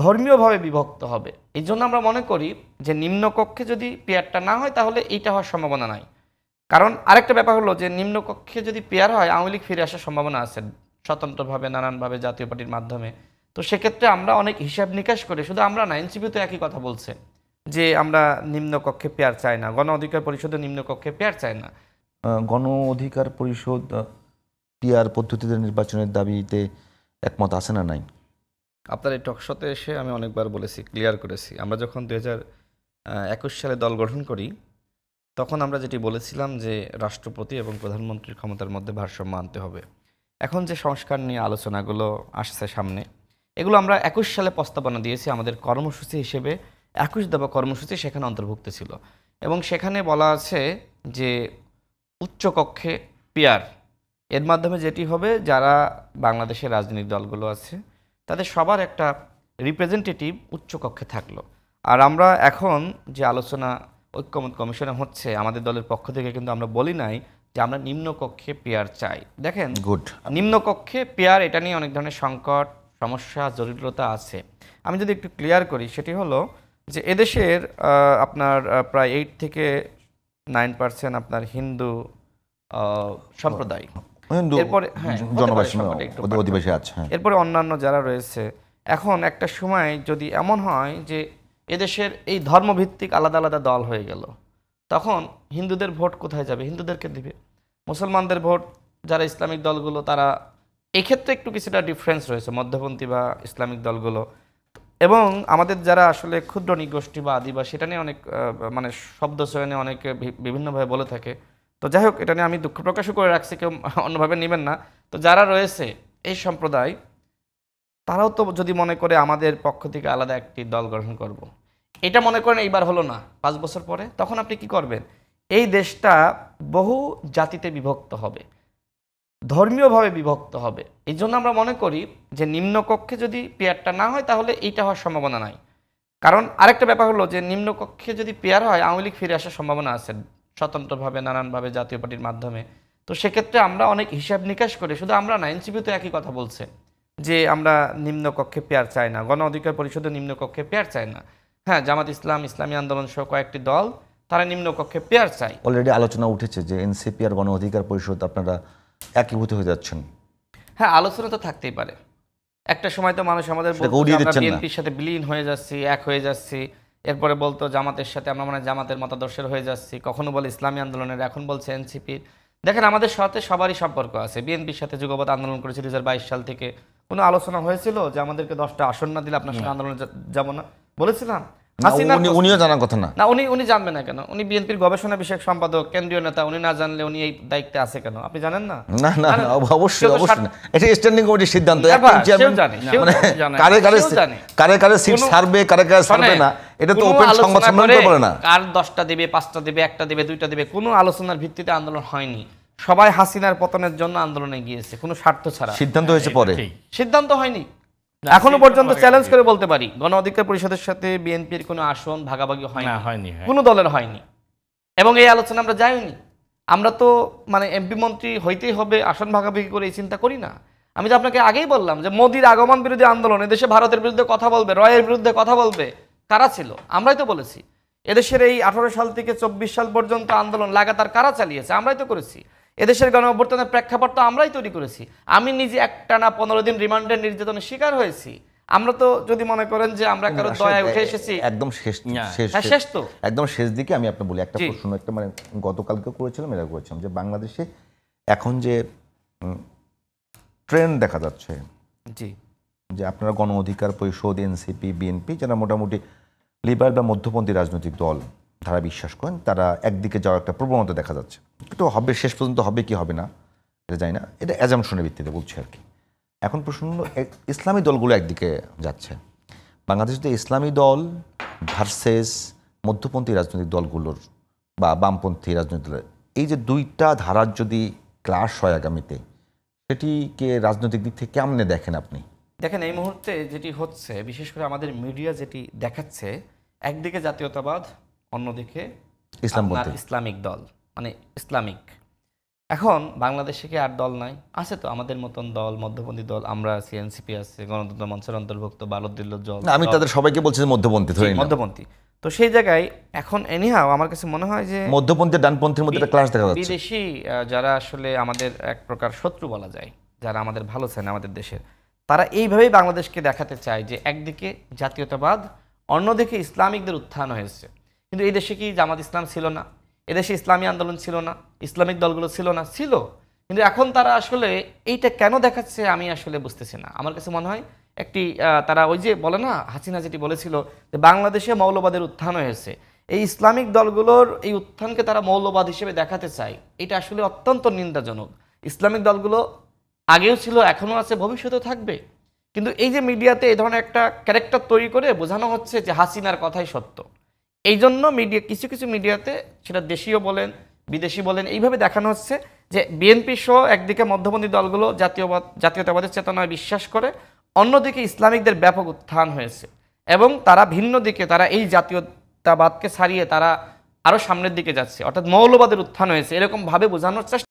ধর্মীয়ভাবে বিভক্ত হবে। এই জন্য আমরা মনে করি যে নিম্নকক্ষে যদি পেয়ারটা না হয় তাহলে এইটা হওয়ার সম্ভাবনা নাই। কারণ আরেকটা ব্যাপার হলো যে নিম্নকক্ষে যদি পেয়ার হয় আওয়ামী লীগ ফিরে আসার সম্ভাবনা আছে স্বতন্ত্রভাবে নানানভাবে জাতীয় পার্টির মাধ্যমে। তো সেক্ষেত্রে আমরা অনেক হিসাব নিকাশ করে, শুধু আমরা না, এনসিপি তো একই কথা বলছে যে আমরা নিম্নকক্ষে পেয়ার চাই না, গণ অধিকার পরিষদের নিম্নকক্ষে পেয়ার চাই না। গণ অধিকার পরিষদ পিআর পদ্ধতিতে নির্বাচনের দাবিতে একমত আছে না নাই? আপনার এই টকশোতে এসে আমি অনেকবার বলেছি, ক্লিয়ার করেছি। আমরা যখন 2021 সালে দল গঠন করি তখন আমরা যেটি বলেছিলাম যে রাষ্ট্রপতি এবং প্রধানমন্ত্রীর ক্ষমতার মধ্যে ভারসাম্য আনতে হবে। এখন যে সংস্কার নিয়ে আলোচনাগুলো আসছে সামনে, এগুলো আমরা 21 সালে প্রস্তাবনা দিয়েছি আমাদের কর্মসূচি হিসেবে। 21 দফা কর্মসূচি সেখানে অন্তর্ভুক্ত ছিল এবং সেখানে বলা আছে যে উচ্চকক্ষে পিয়ার এর মাধ্যমে যেটি হবে, যারা বাংলাদেশের রাজনৈতিক দলগুলো আছে তাদের সবার একটা রিপ্রেজেন্টেটিভ উচ্চকক্ষে থাকলো। আর আমরা এখন যে আলোচনা ঐক্যমত কমিশনে হচ্ছে, আমাদের দলের পক্ষ থেকে কিন্তু আমরা বলি নাই যে আমরা নিম্নকক্ষে পেয়ার চাই। দেখেন, গুড, নিম্নকক্ষে পেয়ার এটা নিয়ে অনেক ধরনের সংকট, সমস্যা, জটিলতা আছে। আমি যদি একটু ক্লিয়ার করি, সেটি হলো যে এদেশের আপনার প্রায় 8 থেকে 9% আপনার হিন্দু সম্প্রদায়, এরপরে অধিবাসী আছে, এরপরে অন্যান্য যারা রয়েছে। এখন একটা সময় যদি এমন হয় যে এদেশের এই ধর্মভিত্তিক আলাদা আলাদা দল হয়ে গেল, তখন হিন্দুদের ভোট কোথায় যাবে? হিন্দুদেরকে দিবে। মুসলমানদের ভোট, যারা ইসলামিক দলগুলো, তারা এক্ষেত্রে একটু কিছুটা ডিফারেন্স রয়েছে, মধ্যপন্থী বা ইসলামিক দলগুলো। এবং আমাদের যারা আসলে ক্ষুদ্র নিগোষ্ঠী বা আদিবাসী, এটা নিয়ে অনেক মানে শব্দ চয়নে অনেকে বিভিন্নভাবে বলে থাকে। তো যাই হোক, এটা নিয়ে আমি দুঃখ প্রকাশও করে রাখছি, কেউ অন্যভাবে নেবেন না। তো যারা রয়েছে এই সম্প্রদায়, তারাও তো যদি মনে করে আমাদের পক্ষ থেকে আলাদা একটি দল গঠন করব, এটা মনে করেন এইবার হলো না, 5 বছর পরে, তখন আপনি কি করবেন? এই দেশটা বহু জাতিতে বিভক্ত হবে, ধর্মীয়ভাবে বিভক্ত হবে। এই জন্য আমরা মনে করি যে নিম্নকক্ষে যদি পেয়ারটা না হয় তাহলে এইটা হওয়ার সম্ভাবনা নাই। কারণ আরেকটা ব্যাপার হলো যে নিম্নকক্ষে যদি পেয়ার হয় আওয়ামী লীগ ফিরে আসার সম্ভাবনা আছে স্বতন্ত্রভাবে নানানভাবে জাতীয় পার্টির মাধ্যমে। তো সেক্ষেত্রে আমরা অনেক হিসাব নিকাশ করে, শুধু আমরা না, এনসিপি তো একই কথা বলছে যে আমরা নিম্নকক্ষে পেয়ার চাই না, গণ অধিকার পরিষদের নিম্নকক্ষে পেয়ার চাই না। হ্যাঁ, জামাত ইসলাম, ইসলামী আন্দোলন সহ কয়েকটি দল, তারা নিম্নকক্ষে পেয়ার চাই। অলরেডি আলোচনা উঠেছে যে এনসিপি আর গণ অধিকার পরিষদ আপনারা একীভূত হয়ে যাচ্ছেন। হ্যাঁ, আলোচনা তো থাকতেই পারে। একটা সময় তো মানুষ আমাদের বিএনপির সাথে বিলীন হয়ে যাচ্ছি, এক হয়ে যাচ্ছি, এরপরে বলতো জামাতের সাথে আমরা মানে জামাতের মতাদর্শের হয়ে যাচ্ছি, কখনো বলে ইসলামী আন্দোলনের, এখন বলছে এনসিপির। দেখেন, আমাদের সাথে সবারই সম্পর্ক আছে। বিএনপির সাথে যুগপৎ আন্দোলন করেছে 2022 সাল থেকে। কোনো আলোচনা হয়েছিল যে আমাদেরকে 10টা আসন না দিলে আপনার সাথে আন্দোলনে যাব না? বলেছিলাম? উনিও জানার কথা না। না, উনি জানবেন না কেন? উনি বিএনপির গবেষণা বিষয়ক সম্পাদক, কেন্দ্রীয় নেতা। উনি না জানলে উনি এই দায়িত্বে আছে কেন? আপনি জানেন না? না না, অবশ্যই অবশ্যই, এটা স্ট্যান্ডিং কমিটির সিদ্ধান্ত। কারে কারে সিট ছাড়বে, কারে কারে ছাড়বে না, এটা তো ওপেন সংবাদ সম্মেলন বলে না। কার 10টা দেবে, 5টা দেবে, 1টা দেবে, 2টা দেবে, কোনো আলোচনার ভিত্তিতে আন্দোলন হয়নি। সবাই হাসিনার পতনের জন্য আন্দোলনে গিয়েছে, কোনো স্বার্থ ছাড়া। সিদ্ধান্ত হয়েছে পরে, সিদ্ধান্ত হয়নি। এখনো পর্যন্ত চ্যালেঞ্জ করে বলতে পারি, গণ অধিকার পরিষদের সাথে বিএনপির কোনো আসন ভাগাভাগি হয়নি, কোনো দলের হয়নি। এবং এই আলোচনা আমরা যাইনি। আমরা তো মানে এমপি মন্ত্রী হইতেই হবে, আসন ভাগাভাগি করে এই চিন্তা করি না। আমি তো আপনাকে আগেই বললাম যে মোদির আগমন বিরোধী আন্দোলন, এদেশে ভারতের বিরুদ্ধে কথা বলবে, রয়ের বিরুদ্ধে কথা বলবে, কারা ছিল? আমরাই তো বলেছি। এদেশের এই 18 সাল থেকে 24 সাল পর্যন্ত আন্দোলন লাগাতার কারা চালিয়েছে? আমরাই তো করেছি। এদেশের গণঅভ্যুত্থানের প্রেক্ষাপট তো আমরাই তৈরি করেছি। আমি নিজে একটানা 15 দিন রিমান্ডের নির্যাতনের শিকার হয়েছি। আমরা তো যদি মনে করেন যে আমরা কারো দয়ায় উঠে এসেছি, একদম শেষ তো একদম শেষ দিকে আমি আপনাকে বলি একটা প্রশ্ন, একটা মানে গতকালকে করেছিলাম, এটা করেছিলাম যে বাংলাদেশে এখন যে ট্রেন্ড দেখা যাচ্ছে, জি, যে আপনারা গণ অধিকার পরিষদ, এনসিপি, বিএনপি, যারা মোটামুটি লিবারেল বা মধ্যপন্থী রাজনৈতিক দল, তারা বিশ্বাস করেন তারা একদিকে যাওয়ার একটা প্রবণতা দেখা যাচ্ছে। কিন্তু হবে, শেষ পর্যন্ত হবে কি হবে না এটা জানি না, এটা অ্যাজাম্পশনের ভিত্তিতে বলছি আর কি। এখন প্রশ্ন হলো, ইসলামী দলগুলো একদিকে যাচ্ছে, বাংলাদেশে তো ইসলামী দল ভার্সেস মধ্যপন্থী রাজনৈতিক দলগুলোর বা বামপন্থী রাজনৈতিক দলের এই যে দুইটা ধারার যদি ক্লাশ হয় আগামীতে, সেটিকে রাজনৈতিক দিক থেকে কেমনে দেখেন আপনি? দেখেন, এই মুহূর্তে যেটি হচ্ছে, বিশেষ করে আমাদের মিডিয়া যেটি দেখাচ্ছে, একদিকে জাতীয়তাবাদ, অন্যদিকে ইসলামিক দল, মানে ইসলামিক। এখন বাংলাদেশে কি আর দল নাই? আছে তো আমাদের মতন দল, মধ্যপন্থী দল, আমরা আছি, এনসিপি আছে, গণতন্ত্র মঞ্চের অন্তর্ভুক্ত, বালুদ্দিল্য দল, না, আমি তাদের সবাইকে বলছি যে মধ্যপন্থী ধরে নিলাম। মধ্যপন্থী। তো সেই জায়গায় এখন এনিহাও আমার কাছে মনে হয় যে মধ্যপন্থী ডানপন্থীর মধ্যে একটা ক্লাস দেখা যাচ্ছে। বিদেশি যারা আসলে আমাদের এক প্রকার শত্রু বলা যায়, যারা আমাদের ভালো চায় না আমাদের দেশের, তারা এইভাবেই বাংলাদেশকে দেখাতে চায় যে একদিকে জাতীয়তাবাদ, অন্যদিকে ইসলামিকদের উত্থান হয়েছে। কিন্তু এই দেশে কি জামাত ইসলাম ছিল না? এদেশে ইসলামী আন্দোলন ছিল না? ইসলামিক দলগুলো ছিল না? ছিল। কিন্তু এখন তারা আসলে এইটা কেন দেখাচ্ছে আমি আসলে বুঝতেছি না। আমার কাছে মনে হয় একটি তারা ওই যে বলে না, হাসিনা যেটি বলেছিল যে বাংলাদেশে মৌলবাদের উত্থান হয়েছে, এই ইসলামিক দলগুলোর এই উত্থানকে তারা মৌলবাদ হিসেবে দেখাতে চায়। এটা আসলে অত্যন্ত নিন্দাজনক। ইসলামিক দলগুলো আগেও ছিল, এখনও আছে, ভবিষ্যতেও থাকবে। কিন্তু এই যে মিডিয়াতে এই ধরনের একটা ক্যারেক্টার তৈরি করে বোঝানো হচ্ছে যে হাসিনার কথাই সত্য, এই জন্য মিডিয়া কিছু কিছু মিডিয়াতে, সেটা দেশীয় বলেন বিদেশি বলেন, এইভাবে দেখানো হচ্ছে যে বিএনপি সহ একদিকে মধ্যপন্থী দলগুলো জাতীয়তাবাদের চেতনায় বিশ্বাস করে, অন্যদিকে ইসলামিকদের ব্যাপক উত্থান হয়েছে এবং তারা ভিন্ন দিকে, তারা এই জাতীয়তাবাদকে ছাড়িয়ে তারা আরও সামনের দিকে যাচ্ছে, অর্থাৎ মৌলবাদের উত্থান হয়েছে, এরকম ভাবে বোঝানোর চেষ্টা